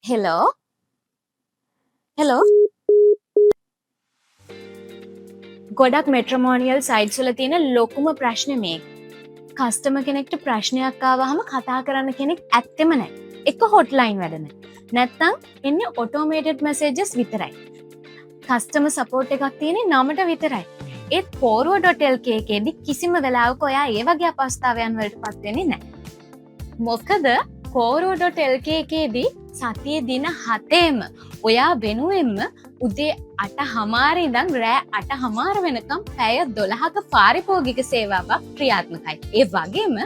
Hello hello ගොඩක් මෙට්‍රමෝනියල් sites වල තියෙන ලොකුම ප්‍රශ්නේ මේක. කස්ටමර් කෙනෙක්ට ප්‍රශ්නයක් ආවහම කතා කරන්න කෙනෙක් ඇත්තෙම නැහැ. එක හොට්ලයින් වැඩ නැහැ. නැත්තම් එන්නේ ඔටෝමේටඩ් මෙසේජස් විතරයි. කස්ටමර් සපෝට් එකක් තියෙන්නේ නමට විතරයි. ඒත් Poro.lk එකේදී කිසිම වෙලාවක ඔයා ඒ වගේ අපහසුතාවයන් වලටපත් වෙන්නේ නැහැ. මොකද Poro.lk එකේදී සතියේ දින 7ෙම ඔයා වෙනුවෙන්ම උදේ 8:00 ඉඳන් රෑ 8:00 වෙනකම් පැය 12ක පාරිභෝගික සේවාවක් ක්‍රියාත්මකයි. ඒ වගේම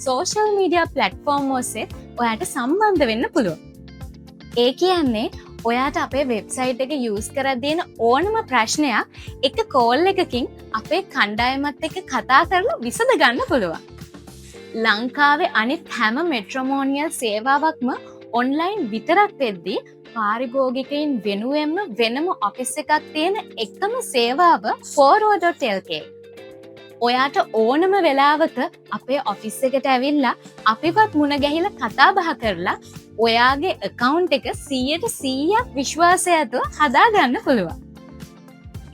සෝෂල් මීඩියා ප්ලැට්ෆෝම් ඔස්සේ ඔයාට සම්බන්ධ වෙන්න පුළුවන්. ඒ කියන්නේ ඔයාට අපේ වෙබ්සයිට් එක යූස් කරද්දී එන ඕනම ප්‍රශ්නයක් එක කෝල් එකකින් අපේ කණ්ඩායමත් එක්ක කතා කරලා විසඳ ගන්න පුළුවන්. ලංකාවේ අනිත් හැම මෙට්‍රොමෝනියල් සේවාවක්ම ඔන්ලයින් විතරක් වෙද්දී පාරිභෝගිකයින් වෙනුවෙන්ම වෙනම ඔෆිස් එකක් තියෙන එකම සේවාව Poro.lk. ඔයාට ඕනම වෙලාවක අපේ ඔෆිස් එකට ඇවිල්ලා අපිවත් මුණ ගැහිලා කතා බහ කරලා ඔයාගේ account එක 100% විශ්වාසයත්ව හදාගන්න පුළුවන්.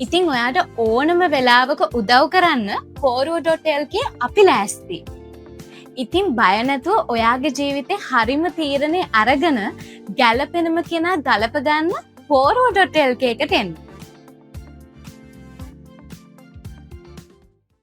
ඉතින් ඔයාට ඕනම වෙලාවක උදව් කරන්න Poro.lk අපි ලෑස්ති. ඉතින් බය නැතුව ඔයාගේ ජීවිතේ හරිම තීරණේ අරගෙන ගැළපෙනම කෙනා ගලප ගන්න Poro.lk එකට එන්න.